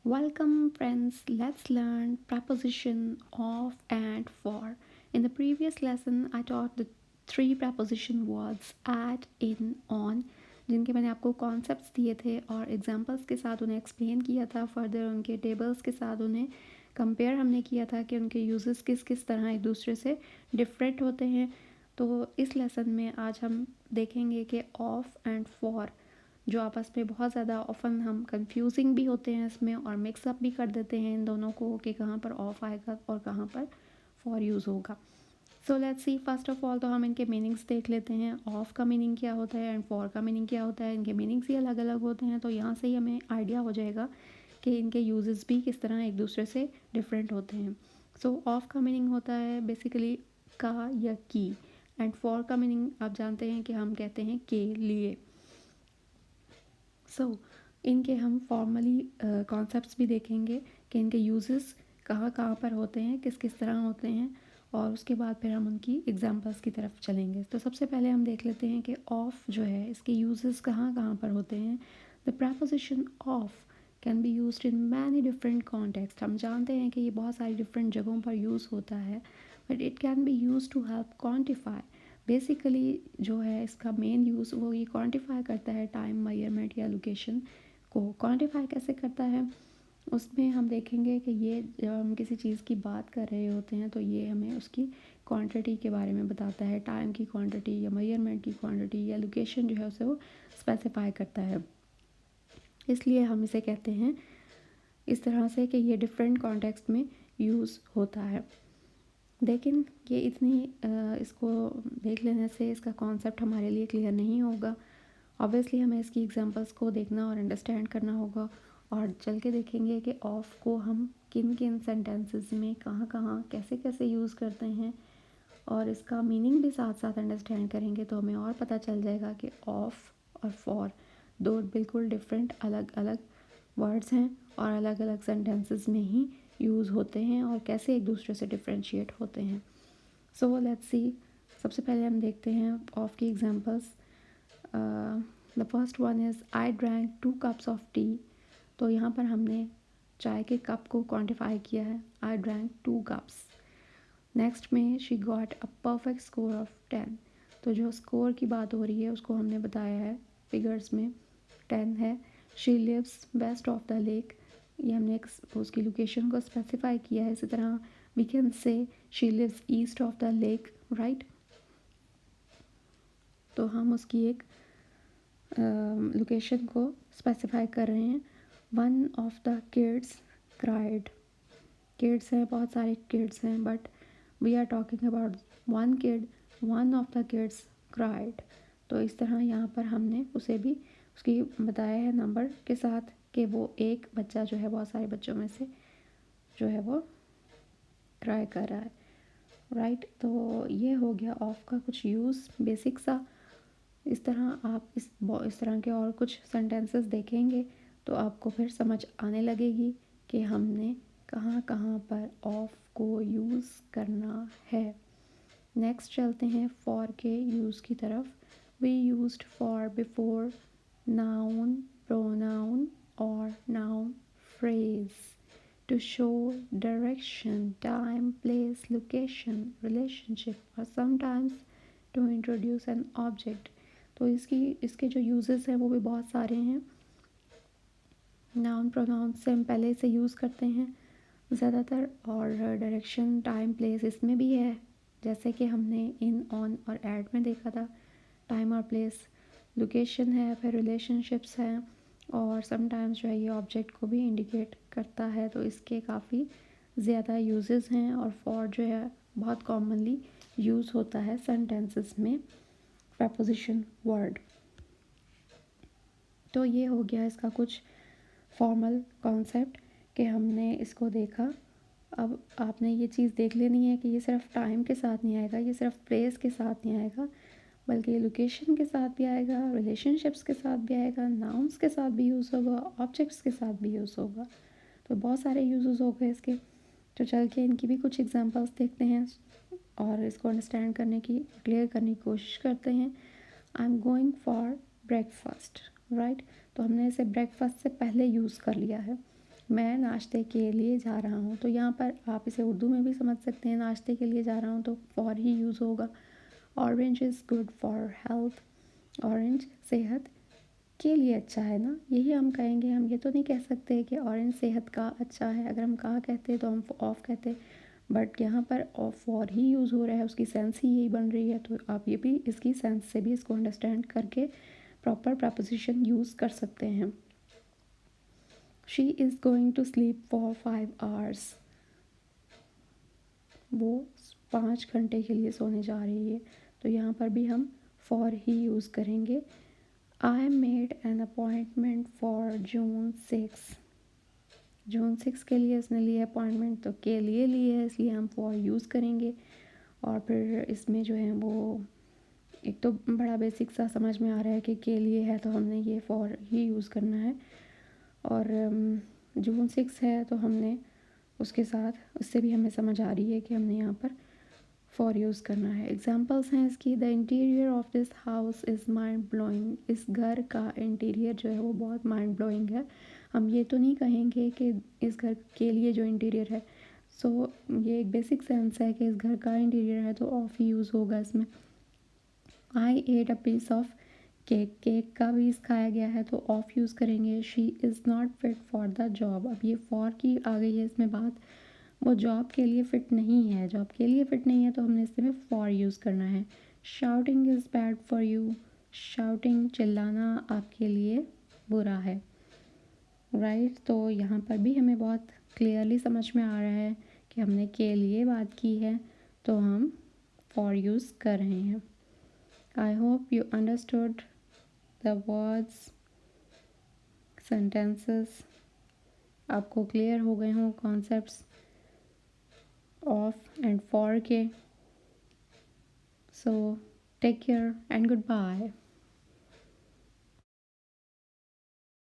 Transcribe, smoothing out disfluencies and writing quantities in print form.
Welcome, friends. Let's learn preposition of and for. In the previous lesson, I taught the three preposition words at, in, on, जिनके मैंने आपको concepts दिए थे और examples के साथ उन्हें एक्सप्लेन किया था. फर्दर उनके टेबल्स के साथ उन्हें कंपेयर हमने किया था कि उनके यूजेस किस किस तरह एक दूसरे से डिफरेंट होते हैं. तो इस लेसन में आज हम देखेंगे कि ऑफ एंड फॉर जो आपस में बहुत ज़्यादा ऑफन हम कंफ्यूजिंग भी होते हैं इसमें और मिक्सअप भी कर देते हैं इन दोनों को कि कहाँ पर ऑफ आएगा और कहाँ पर फॉर यूज़ होगा. So let's see. First of all तो हम इनके मीनिंग्स देख लेते हैं. ऑफ का मीनिंग क्या होता है एंड फॉर का मीनिंग क्या होता है. इनके मीनिंग्स ही अलग अलग होते हैं, तो यहाँ से ही हमें आइडिया हो जाएगा कि इनके यूजेस भी किस तरह एक दूसरे से डिफरेंट होते हैं. सो ऑफ का मीनिंग होता है बेसिकली का या की, एंड फॉर का मीनिंग आप जानते हैं कि हम कहते हैं के लिए. सो इनके हम फॉर्मली कॉन्सेप्ट्स भी देखेंगे कि इनके यूजेस कहाँ कहाँ पर होते हैं, किस किस तरह होते हैं, और उसके बाद फिर हम उनकी एग्जांपल्स की तरफ चलेंगे. तो सबसे पहले हम देख लेते हैं कि ऑफ जो है इसके यूजेस कहाँ कहाँ पर होते हैं. The preposition of can be used in many different context. हम जानते हैं कि ये बहुत सारी डिफरेंट जगहों पर यूज़ होता है, but it can be use to help quantify. Basically जो है इसका मेन यूज़ वो ये क्वांटिफाई करता है टाइम, मेजरमेंट या लोकेशन को. क्वांटिफाई कैसे करता है उसमें हम देखेंगे कि ये जब हम किसी चीज़ की बात कर रहे होते हैं तो ये हमें उसकी क्वांटिटी के बारे में बताता है. टाइम की क्वांटिटी या मेजरमेंट की क्वांटिटी या लोकेशन जो है उसे वो स्पेसिफाई करता है. इसलिए हम इसे कहते हैं इस तरह से कि ये डिफरेंट कॉन्टेक्स्ट में यूज़ होता है. लेकिन ये इसको देख लेने से इसका कॉन्सेप्ट हमारे लिए क्लियर नहीं होगा. ऑब्वियसली हमें इसकी एग्जांपल्स को देखना और अंडरस्टैंड करना होगा और चल के देखेंगे कि ऑफ को हम किन किन सेंटेंसेस में कहाँ कहाँ कैसे कैसे यूज़ करते हैं, और इसका मीनिंग भी साथ साथ अंडरस्टैंड करेंगे तो हमें और पता चल जाएगा कि ऑफ और फॉर दो बिल्कुल डिफरेंट अलग अलग वर्ड्स हैं और अलग अलग सेंटेंसेस में ही यूज़ होते हैं और कैसे एक दूसरे से डिफ्रेंशिएट होते हैं. So let's see. सबसे पहले हम देखते हैं ऑफ की examples. The first one is I drank 2 cups of T. तो यहाँ पर हमने चाय के कप को क्वांटिफाई किया है. I drank 2 cups. नेक्स्ट में she got a perfect score of 10. तो जो स्कोर की बात हो रही है उसको हमने बताया है फिगर्स में 10 है. She lives west of the lake. ये हमने उसकी लोकेशन को स्पेसिफाई किया है. इसी तरह we can say she lives east of the lake, right. तो हम उसकी एक लोकेशन को स्पेसिफाई कर रहे हैं. One of the kids cried. Kids हैं, बहुत सारे किड्स हैं, but we are talking about one kid. One of the kids cried. तो इस तरह यहाँ पर हमने उसे भी उसकी बताया है नंबर के साथ कि वो एक बच्चा जो है बहुत सारे बच्चों में से जो है वो ट्राई कर रहा है, राइट. तो ये हो गया ऑफ का कुछ यूज़ बेसिक सा. इस तरह आप इस तरह के और कुछ सेंटेंसेस देखेंगे तो आपको फिर समझ आने लगेगी कि हमने कहाँ कहाँ पर ऑफ को यूज़ करना है. नेक्स्ट चलते हैं फॉर के यूज़ की तरफ. We used for before noun, pronoun और noun phrase to show direction, time, place, location, relationship or sometimes to introduce an object. तो इसके जो यूजेस हैं वो भी बहुत सारे हैं. नाउन प्रोनाउन से हम पहले से यूज़ करते हैं ज़्यादातर, और डायरेक्शन, टाइम, प्लेस इसमें भी है, जैसे कि हमने इन, ऑन और एड में देखा था. टाइम और प्लेस, लोकेशन है, फिर रिलेशनशिप्स हैं, और समटाइम्स जो है ये ऑब्जेक्ट को भी इंडिकेट करता है. तो इसके काफ़ी ज़्यादा यूजेस हैं और फॉर जो है बहुत कॉमनली यूज़ होता है सेंटेंसेस में प्रपोजिशन वर्ड. तो ये हो गया इसका कुछ फॉर्मल कॉन्सेप्ट कि हमने इसको देखा. अब आपने ये चीज़ देख लेनी है कि ये सिर्फ टाइम के साथ नहीं आएगा, ये सिर्फ प्लेस के साथ नहीं आएगा, बल्कि लोकेशन के साथ भी आएगा, रिलेशनशिप्स के साथ भी आएगा, नाउन्स के साथ भी यूज़ होगा, ऑब्जेक्ट्स के साथ भी यूज़ होगा. तो बहुत सारे यूजेस हो गए इसके. तो चल के इनकी भी कुछ एग्जांपल्स देखते हैं और इसको अंडरस्टैंड करने की, क्लियर करने की कोशिश करते हैं. I am going for breakfast, right. तो हमने इसे ब्रेकफास्ट से पहले यूज़ कर लिया है. मैं नाश्ते के लिए जा रहा हूँ, तो यहाँ पर आप इसे उर्दू में भी समझ सकते हैं। नाश्ते के लिए जा रहा हूँ तो फॉर ही यूज़ होगा। Orange is good for health, orange सेहत के लिए अच्छा है ना, यही हम कहेंगे। हम ये तो नहीं कह सकते कि ऑरेंज सेहत का अच्छा है। अगर हम कहा कहते तो हम ऑफ कहते, बट यहाँ पर ऑफ फॉर ही यूज़ हो रहा है, उसकी सेंस ही यही बन रही है। तो आप ये भी इसकी सेंस से भी इसको अंडरस्टैंड करके प्रॉपर प्रपोजिशन यूज़ कर सकते हैं। She is going to sleep for 5 hours, वो 5 घंटे के लिए सोने जा रही है। तो यहाँ पर भी हम फॉर ही यूज़ करेंगे। I made an appointment for June 6, June 6 के लिए इसने लिया अपॉइंटमेंट, तो के लिए है, इसलिए हम फॉर यूज़ करेंगे। और फिर इसमें जो है वो एक तो बड़ा बेसिक सा समझ में आ रहा है कि के लिए है, तो हमने ये फॉर ही यूज़ करना है। और June 6 है तो हमने उसके साथ, उससे भी हमें समझ आ रही है कि हमने यहाँ पर फॉर यूज़ करना है। एग्जांपल्स हैं इसकी। The interior of this house is mind blowing, इस घर का इंटीरियर जो है वो बहुत माइंड ब्लोइंग है। हम ये तो नहीं कहेंगे कि इस घर के लिए जो इंटीरियर है, सो ये एक बेसिक सेंस है कि इस घर का इंटीरियर है, तो ऑफ ही यूज़ होगा इसमें। I ate a piece of cake, cake का भी खाया गया है तो ऑफ यूज़ करेंगे। She is not fit for the job, अब ये फॉर की आ गई है इसमें बात, वो जॉब के लिए फ़िट नहीं है, जॉब के लिए फ़िट नहीं है तो हमने इसमें फॉर यूज़ करना है। Shouting is bad for you, shouting चिल्लाना आपके लिए बुरा है, राइट। तो यहाँ पर भी हमें बहुत क्लियरली समझ में आ रहा है कि हमने के लिए बात की है तो हम फॉर यूज़ कर रहे हैं। I hope you understood the words, sentences, आपको क्लियर हो गए हों कॉन्सेप्ट्स ऑफ एंड फॉर के। So take care and goodbye.